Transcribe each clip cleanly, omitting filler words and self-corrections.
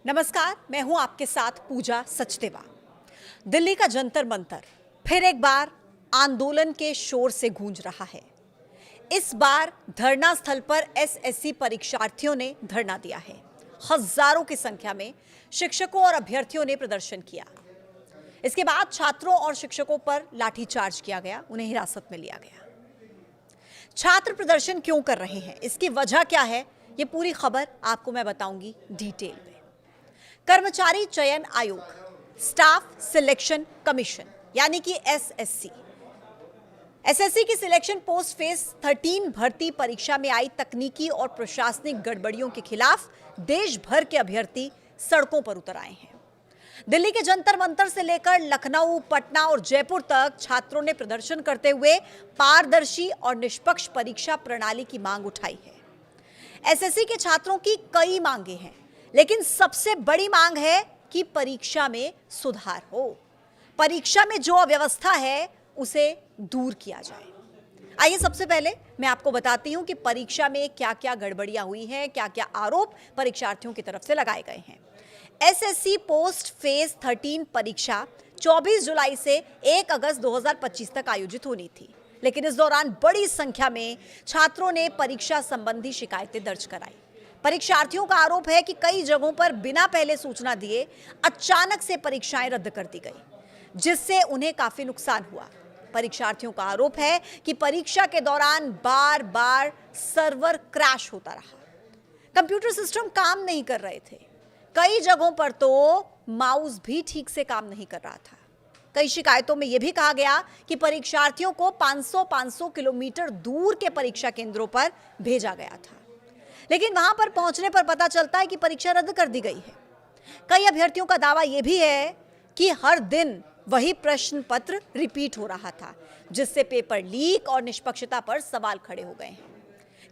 नमस्कार, मैं हूं आपके साथ पूजा सचदेवा। दिल्ली का जंतर मंतर फिर एक बार आंदोलन के शोर से गूंज रहा है। इस बार धरना स्थल पर एसएससी परीक्षार्थियों ने धरना दिया है। हजारों की संख्या में शिक्षकों और अभ्यर्थियों ने प्रदर्शन किया। इसके बाद छात्रों और शिक्षकों पर लाठीचार्ज किया गया, उन्हें हिरासत में लिया गया। छात्र प्रदर्शन क्यों कर रहे हैं, इसकी वजह क्या है, ये पूरी खबर आपको मैं बताऊंगी डिटेल में। कर्मचारी चयन आयोग, स्टाफ सिलेक्शन कमीशन यानी कि एसएससी की सिलेक्शन पोस्ट फेज 13 भर्ती परीक्षा में आई तकनीकी और प्रशासनिक गड़बड़ियों के खिलाफ देश भर के अभ्यर्थी सड़कों पर उतर आए हैं। दिल्ली के जंतर मंतर से लेकर लखनऊ, पटना और जयपुर तक छात्रों ने प्रदर्शन करते हुए पारदर्शी और निष्पक्ष परीक्षा प्रणाली की मांग उठाई है। एसएससी के छात्रों की कई मांगे हैं, लेकिन सबसे बड़ी मांग है कि परीक्षा में सुधार हो। परीक्षा में जो अव्यवस्था है उसे दूर किया जाए। आइए सबसे पहले मैं आपको बताती हूं कि परीक्षा में क्या क्या गड़बड़ियां हुई हैं, क्या क्या आरोप परीक्षार्थियों की तरफ से लगाए गए हैं। एसएससी पोस्ट फेज 13 परीक्षा 24 जुलाई से 1 अगस्त 2025 तक आयोजित होनी थी, लेकिन इस दौरान बड़ी संख्या में छात्रों ने परीक्षा संबंधी शिकायतें दर्ज कराई। परीक्षार्थियों का आरोप है कि कई जगहों पर बिना पहले सूचना दिए अचानक से परीक्षाएं रद्द कर दी गई, जिससे उन्हें काफी नुकसान हुआ। परीक्षार्थियों का आरोप है कि परीक्षा के दौरान बार बार सर्वर क्रैश होता रहा, कंप्यूटर सिस्टम काम नहीं कर रहे थे, कई जगहों पर तो माउस भी ठीक से काम नहीं कर रहा था। कई शिकायतों में यह भी कहा गया कि परीक्षार्थियों को 500 किलोमीटर दूर के परीक्षा केंद्रों पर भेजा गया था, लेकिन वहां पर पहुंचने पर पता चलता है कि परीक्षा रद्द कर दी गई है। कई अभ्यर्थियों का दावा यह भी है कि हर दिन वही प्रश्न पत्र रिपीट हो रहा था, जिससे पेपर लीक और निष्पक्षता पर सवाल खड़े हो गए हैं।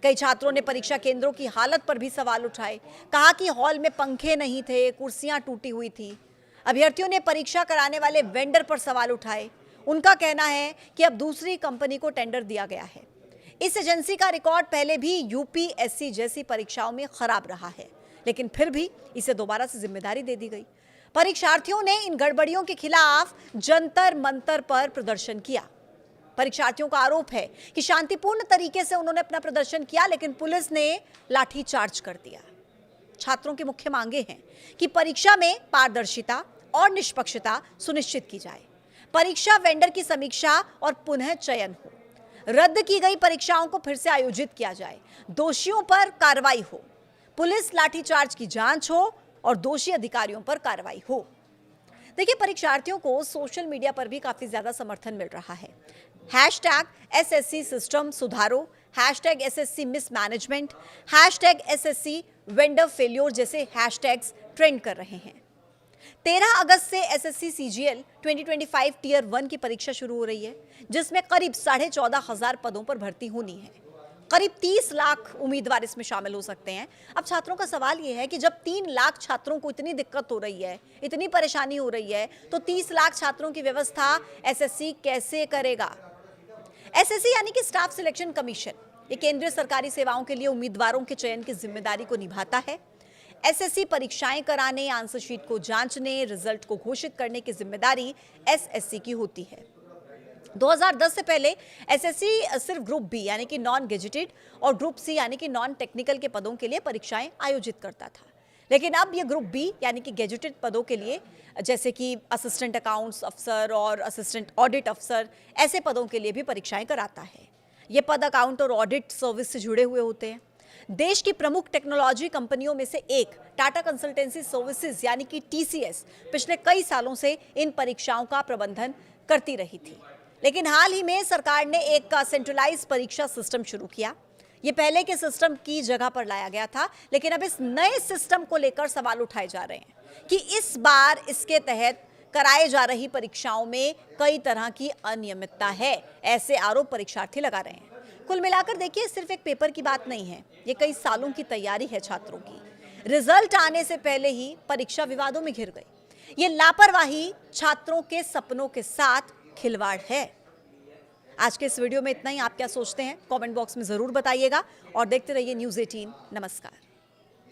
कई छात्रों ने परीक्षा केंद्रों की हालत पर भी सवाल उठाए, कहा कि हॉल में पंखे नहीं थे, कुर्सियां टूटी हुई थी। अभ्यर्थियों ने परीक्षा कराने वाले वेंडर पर सवाल उठाए। उनका कहना है कि अब दूसरी कंपनी को टेंडर दिया गया है। इस एजेंसी का रिकॉर्ड पहले भी यूपीएससी जैसी परीक्षाओं में खराब रहा है, लेकिन फिर भी इसे दोबारा से जिम्मेदारी दे दी गई। परीक्षार्थियों ने इन गड़बड़ियों के खिलाफ जंतर मंतर पर प्रदर्शन किया। परीक्षार्थियों का आरोप है कि शांतिपूर्ण तरीके से उन्होंने अपना प्रदर्शन किया, लेकिन पुलिस ने लाठीचार्ज कर दिया। छात्रों की मुख्य मांगे हैं कि परीक्षा में पारदर्शिता और निष्पक्षता सुनिश्चित की जाए, परीक्षा वेंडर की समीक्षा और पुनः चयन हो, रद्द की गई परीक्षाओं को फिर से आयोजित किया जाए, दोषियों पर कार्रवाई हो, पुलिस लाठीचार्ज की जांच हो और दोषी अधिकारियों पर कार्रवाई हो। देखिए, परीक्षार्थियों को सोशल मीडिया पर भी काफी ज्यादा समर्थन मिल रहा है। #SSC सिस्टम सुधारो, #SSC mismanagement, #SSC vendor failure जैसे हैशटैग्स ट्रेंड कर रहे हैं। 13 अगस्त से एसएससी सीजीएल 2025 टियर 1 की परीक्षा शुरू हो रही है, जिसमें करीब 14,500 पदों पर भर्ती होनी है। करीब 30 लाख उम्मीदवार इसमें शामिल हो सकते हैं। अब छात्रों का सवाल यह है कि जब 3 लाख छात्रों को इतनी दिक्कत हो रही है, इतनी परेशानी हो रही है, तो 30 लाख छात्रों की व्यवस्था एसएससी कैसे करेगा? एसएससी यानी कि स्टाफ सिलेक्शन कमीशन, ये केंद्रीय सरकारी सेवाओं के लिए उम्मीदवारों के चयन की जिम्मेदारी को निभाता है। एसएससी परीक्षाएं कराने, आंसर शीट को जांचने, रिजल्ट को घोषित करने की जिम्मेदारी एसएससी की होती है। 2010 से पहले एसएससी सिर्फ ग्रुप बी यानी कि नॉन गेजेटेड और ग्रुप सी यानी कि नॉन टेक्निकल के पदों के लिए परीक्षाएं आयोजित करता था, लेकिन अब ये ग्रुप बी यानी कि गेजेटेड पदों के लिए, जैसे कि असिस्टेंट अकाउंट्स अफसर और असिस्टेंट ऑडिट अफसर, ऐसे पदों के लिए भी परीक्षाएं कराता है। ये पद अकाउंट और ऑडिट सर्विस से जुड़े हुए होते हैं। देश की प्रमुख टेक्नोलॉजी कंपनियों में से एक टाटा कंसल्टेंसी सर्विसेज यानी कि टीसीएस पिछले कई सालों से इन परीक्षाओं का प्रबंधन करती रही थी, लेकिन हाल ही में सरकार ने एक सेंट्रलाइज्ड परीक्षा सिस्टम शुरू किया। ये पहले के सिस्टम की जगह पर लाया गया था, लेकिन अब इस नए सिस्टम को लेकर सवाल उठाए जा रहे हैं कि इस बार इसके तहत कराए जा रही परीक्षाओं में कई तरह की अनियमितता है, ऐसे आरोप परीक्षार्थी लगा रहे हैं। कुल मिलाकर देखिए, सिर्फ एक पेपर की बात नहीं है, ये कई सालों की तैयारी है छात्रों की। रिजल्ट आने से पहले ही परीक्षा विवादों में घिर गई। ये लापरवाही छात्रों के सपनों के साथ खिलवाड़ है। आज के इस वीडियो में इतना ही। आप क्या सोचते हैं, कमेंट बॉक्स में जरूर बताइएगा और देखते रहिए न्यूज़ 18। नमस्कार।